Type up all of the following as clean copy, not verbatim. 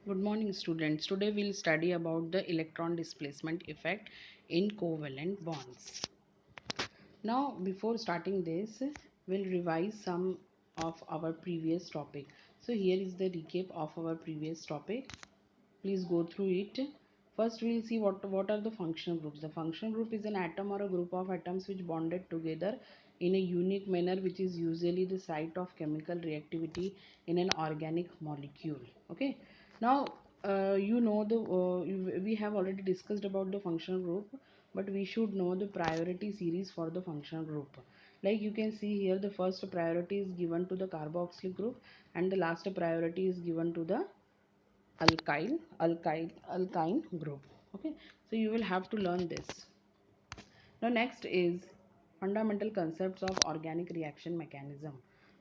Good morning students. Today we'll study about the electron displacement effect in covalent bonds. Now before starting this, we'll revise some of our previous topic. So here is the recap of our previous topic. Please go through it. First we'll see what are the functional groups. The functional group is an atom or a group of atoms which bonded together in a unique manner, which is usually the site of chemical reactivity in an organic molecule. Okay, now we have already discussed about the functional group, but we should know the priority series for the functional group. Like you can see here, the first priority is given to the carboxylic group and the last priority is given to the alkyne group. Okay, so you will have to learn this. Now next is fundamental concepts of organic reaction mechanism.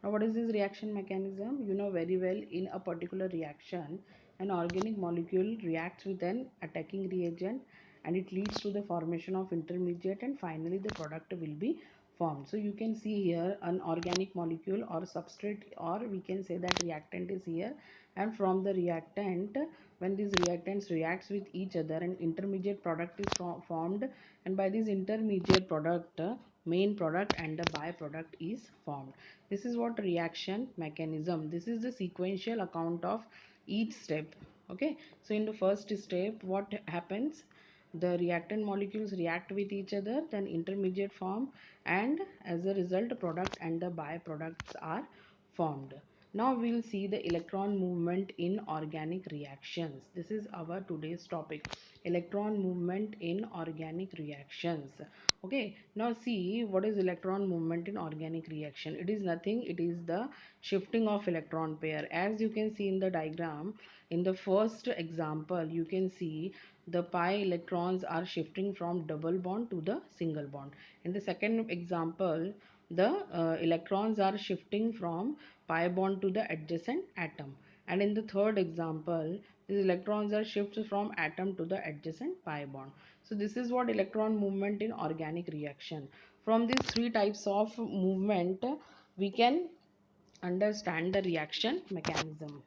Now what is this reaction mechanism? You know very well, in a particular reaction an organic molecule reacts with an attacking reagent and it leads to the formation of intermediate and finally the product will be formed. So you can see here an organic molecule or substrate, or we can say that reactant is here, and from the reactant, when these reactants reacts with each other, an intermediate product is formed, and by this intermediate product, main product and the byproduct is formed. This is what reaction mechanism. This is the sequential account of each step. Okay, so in the first step what happens, the reactant molecules react with each other, then intermediate form, and as a result product and the byproducts are formed. Now we'll see the electron movement in organic reactions. This is our today's topic, electron movement in organic reactions. Okay, now see what is electron movement in organic reaction. It is nothing, it is the shifting of electron pair. As you can see in the diagram, in the first example you can see the pi electrons are shifting from double bond to the single bond. In the second example, the electrons are shifting from pi bond to the adjacent atom, and in the third example these electrons are shifted from atom to the adjacent pi bond. So this is what electron movement in organic reaction. From these three types of movement we can understand the reaction mechanism.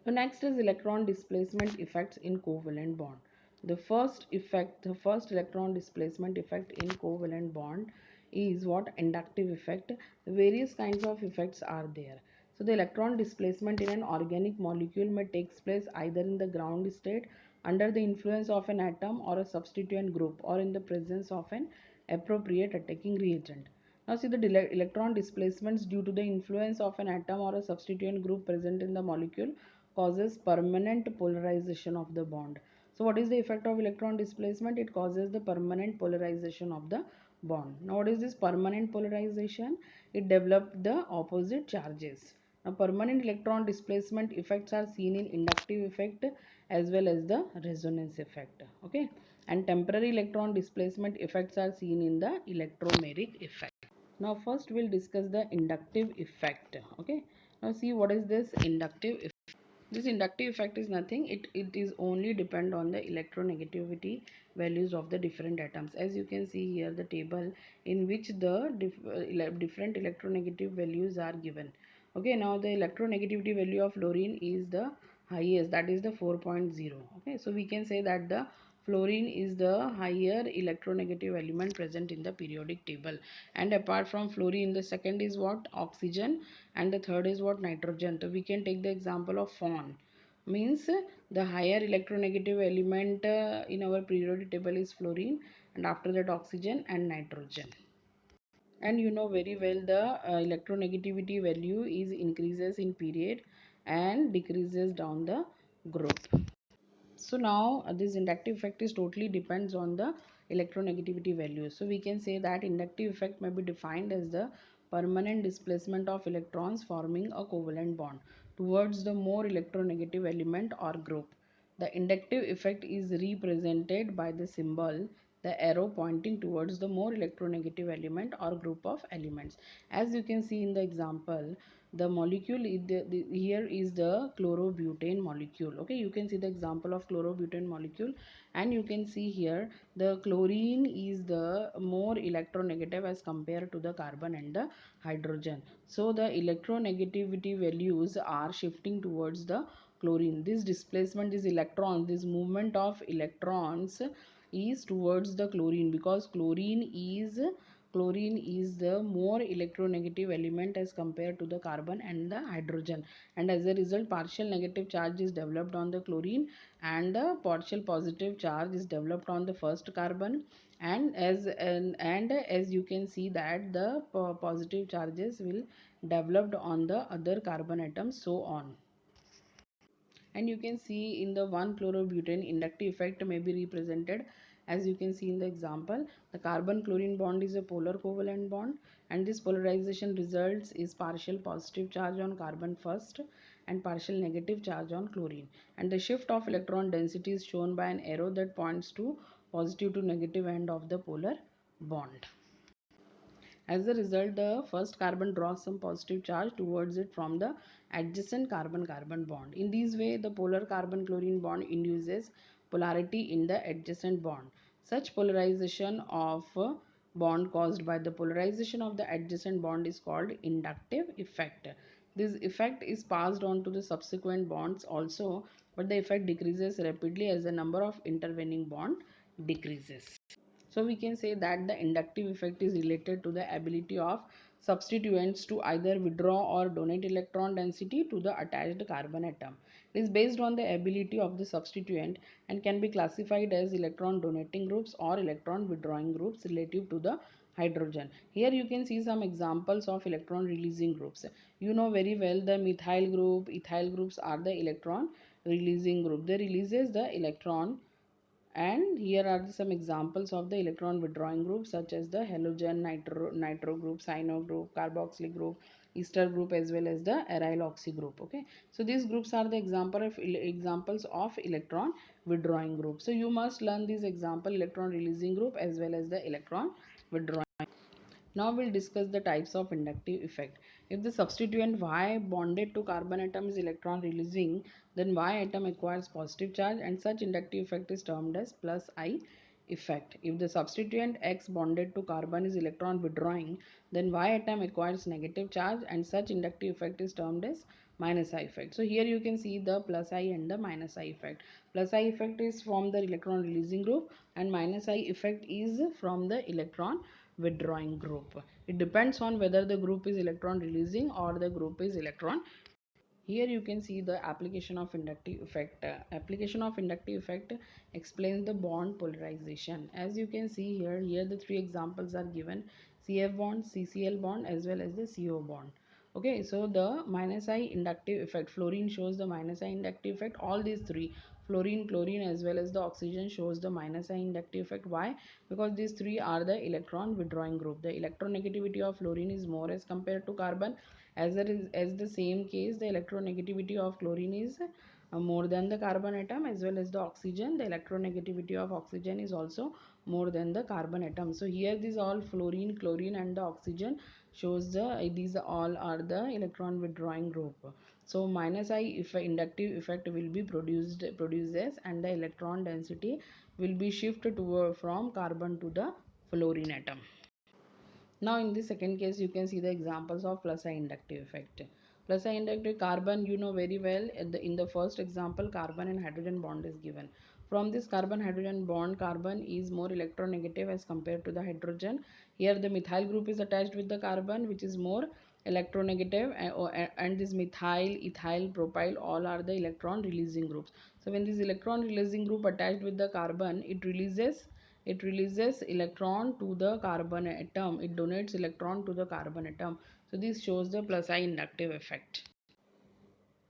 So next is electron displacement effects in covalent bond. The first electron displacement effect in covalent bond is what? Inductive effect. Various kinds of effects are there. So the electron displacement in an organic molecule may take place either in the ground state, under the influence of an atom or a substituent group, or in the presence of an appropriate attacking reagent. Now see the electron displacements due to the influence of an atom or a substituent group present in the molecule causes permanent polarization of the bond. So what is the effect of electron displacement? It causes the permanent polarization of the bond. Now what is this permanent polarization? It develops the opposite charges. Now permanent electron displacement effects are seen in inductive effect as well as the resonance effect. Okay, and temporary electron displacement effects are seen in the electromeric effect. Now first we'll discuss the inductive effect. Okay, now see what is this inductive effect. This inductive effect is nothing, it is only depend on the electronegativity values of the different atoms. As you can see here the table in which the different electronegative values are given. Okay, now the electronegativity value of fluorine is the highest, that is the 4.0. Okay, so we can say that the fluorine is the higher electronegative element present in the periodic table. And apart from fluorine, the second is what? Oxygen, and the third is what? Nitrogen. So we can take the example of FON, means the higher electronegative element in our periodic table is fluorine, and after that oxygen and nitrogen. And you know very well the electronegativity value is increases in period and decreases down the group. So now this inductive effect is totally depends on the electronegativity value. So we can say that inductive effect may be defined as the permanent displacement of electrons forming a covalent bond towards the more electronegative element or group. The inductive effect is represented by the symbol, the arrow pointing towards the more electronegative element or group of elements. As you can see in the example, The molecule here is the chlorobutane molecule. Okay, you can see the example of chlorobutane molecule, and you can see here the chlorine is the more electronegative as compared to the carbon and the hydrogen. So the electronegativity values are shifting towards the chlorine. This displacement, this electron, this movement of electrons is towards the chlorine, because chlorine is the more electronegative element as compared to the carbon and the hydrogen, and as a result partial negative charge is developed on the chlorine, and the partial positive charge is developed on the first carbon, and as you can see that the positive charges will developed on the other carbon atoms, so on. And you can see in the 1-chlorobutane inductive effect may be represented as you can see in the example. The carbon chlorine bond is a polar covalent bond, and this polarization results is partial positive charge on carbon first and partial negative charge on chlorine, and the shift of electron density is shown by an arrow that points to positive to negative end of the polar bond. As a result, the first carbon draws some positive charge towards it from the adjacent carbon-carbon bond. In this way, the polar carbon-chlorine bond induces polarity in the adjacent bond. Such polarization of bond caused by the polarization of the adjacent bond is called inductive effect. This effect is passed on to the subsequent bonds also, but the effect decreases rapidly as the number of intervening bond decreases. So we can say that the inductive effect is related to the ability of substituents to either withdraw or donate electron density to the attached carbon atom. It is based on the ability of the substituent and can be classified as electron donating groups or electron withdrawing groups relative to the hydrogen. Here you can see some examples of electron releasing groups. You know very well the methyl group, ethyl groups are the electron releasing group. They releases the electron, and here are some examples of the electron withdrawing groups such as the halogen, nitro group, cyano group, carboxylic group, ester group, as well as the aryl oxy group. Okay, so these groups are the examples of electron withdrawing group. So you must learn this example electron releasing group as well as the electron withdrawing. Now we'll discuss the types of inductive effect. If the substituent Y bonded to carbon atom is electron releasing, then Y atom acquires positive charge, and such inductive effect is termed as plus I effect. If the substituent X bonded to carbon is electron withdrawing, then Y atom acquires negative charge, and such inductive effect is termed as minus I effect. So here you can see the plus I and the minus I effect. Plus I effect is from the electron releasing group, and minus I effect is from the electron withdrawing group. It depends on whether the group is electron releasing or the group is electron. Here you can see the application of inductive effect. Application of inductive effect explains the bond polarization. As you can see here the three examples are given: CF bond, CCl bond, as well as the CO bond. Okay, so the minus I inductive effect, fluorine shows the minus I inductive effect. All these three, fluorine, chlorine, as well as the oxygen, shows the minus I inductive effect. Why? Because these three are the electron withdrawing group. The electronegativity of fluorine is more as compared to carbon. As the same case, the electronegativity of chlorine is more than the carbon atom, as well as the oxygen. The electronegativity of oxygen is also more than the carbon atom. So here these all fluorine, chlorine, and the oxygen shows these all are the electron withdrawing group. So minus I if inductive effect will be produces, and the electron density will be shifted from carbon to the fluorine atom. Now in the second case, you can see the examples of plus I inductive effect. Plus I inductive carbon, you know very well, in the first example, carbon and hydrogen bond is given. From this carbon hydrogen bond, carbon is more electronegative as compared to the hydrogen. Here the methyl group is attached with the carbon, which is more electronegative, and this methyl, ethyl, propyl, all are the electron releasing groups. So when this electron releasing group attached with the carbon, it releases electron to the carbon atom. It donates electron to the carbon atom. So this shows the plus I inductive effect.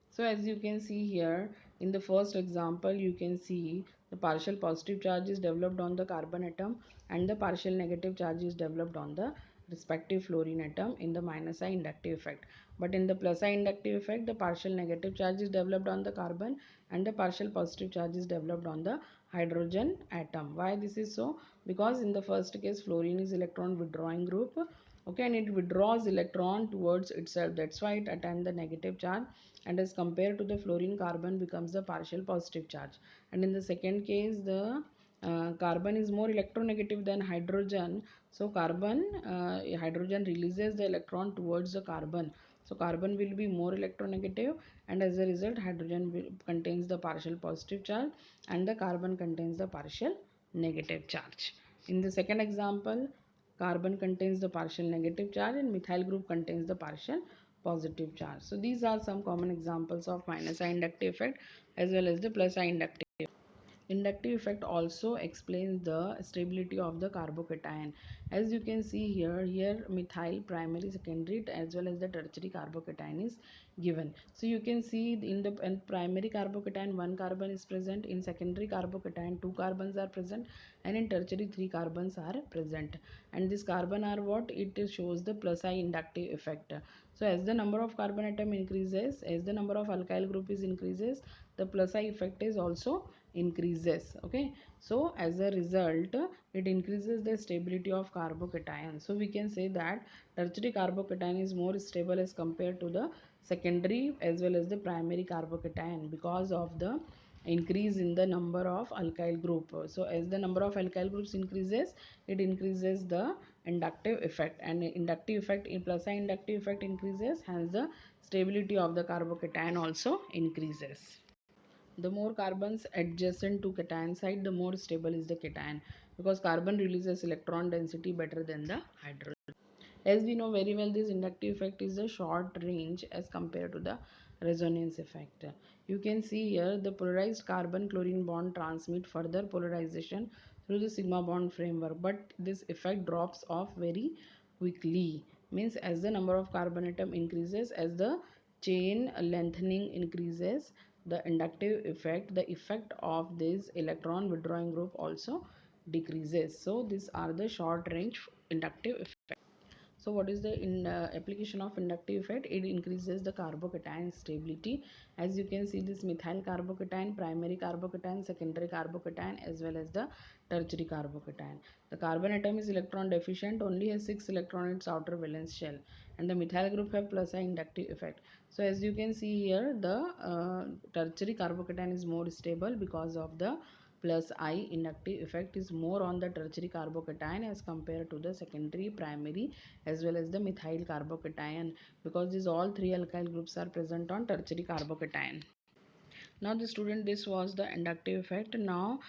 So as you can see here in the first example, you can see the partial positive charge is developed on the carbon atom, and the partial negative charge is developed on the respective fluorine atom in the minus I inductive effect. But in the plus I inductive effect, the partial negative charge is developed on the carbon, and the partial positive charge is developed on the hydrogen atom. Why this is so? Because in the first case, fluorine is electron withdrawing group, Okay, and it withdraws electron towards itself. That's why it attains the negative charge, and as compared to the fluorine, carbon becomes the partial positive charge. And in the second case, the carbon is more electronegative than hydrogen. So hydrogen releases the electron towards the carbon. So carbon will be more electronegative, and as a result hydrogen contains the partial positive charge and the carbon contains the partial negative charge. In the second example, carbon contains the partial negative charge and methyl group contains the partial positive charge. So these are some common examples of minus I inductive effect as well as the plus I inductive. Inductive effect also explains the stability of the carbocation. As you can see here methyl primary, secondary as well as the tertiary carbocation is given. So you can see in primary carbocation one carbon is present, in secondary carbocation two carbons are present, and in tertiary three carbons are present. And this carbon are what? It shows the plus I inductive effect. So as the number of carbon atom increases, as the number of alkyl group is increases, the plus I effect is also increases. Okay, so as a result it increases the stability of carbocation. So we can say that tertiary carbocation is more stable as compared to the secondary as well as the primary carbocation because of the increase in the number of alkyl group. So as the number of alkyl groups increases, it increases the inductive effect, and inductive effect in plus I inductive effect increases, hence the stability of the carbocation also increases. The more carbons adjacent to cation side, the more stable is the cation, because carbon releases electron density better than the hydrogen. As we know very well, this inductive effect is a short range as compared to the resonance effect. You can see here the polarized carbon chlorine bond transmit further polarization through the sigma bond framework, but this effect drops off very quickly. Means as the number of carbon atom increases, as the chain lengthening increases, the inductive effect, the effect of this electron withdrawing group also decreases. So these are the short range inductive effect. So what is the application of inductive effect? It increases the carbocation stability. As you can see, this methyl carbocation, primary carbocation, secondary carbocation as well as the tertiary carbocation. The carbon atom is electron deficient, only has 6 electrons in its outer valence shell, and the methyl group have plus I inductive effect. So as you can see here, the tertiary carbocation is more stable because of the plus I inductive effect is more on the tertiary carbocation as compared to the secondary, primary as well as the methyl carbocation, because these all three alkyl groups are present on tertiary carbocation. Now the student, this was the inductive effect. Now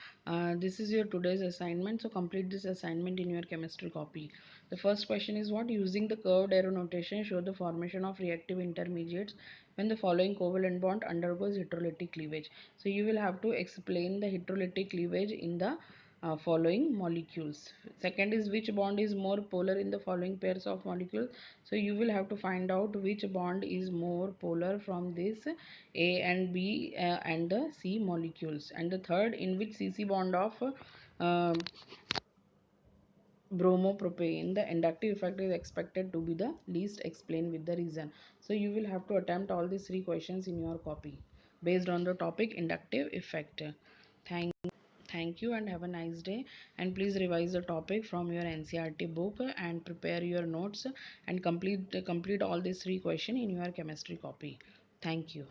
this is your today's assignment, so complete this assignment in your chemistry copy. The first question is what? Using the curved arrow notation, show the formation of reactive intermediates when the following covalent bond undergoes heterolytic cleavage. So you will have to explain the heterolytic cleavage in the following molecules. Second is which bond is more polar in the following pairs of molecules. So you will have to find out which bond is more polar from this A and B and the C molecules. And the third, in which CC bond of uh, bromopropane the inductive effect is expected to be the least, explain with the reason. So you will have to attempt all these three questions in your copy based on the topic inductive effect. Thank you and have a nice day, and please revise the topic from your NCERT book and prepare your notes and complete all these three questions in your chemistry copy. Thank you.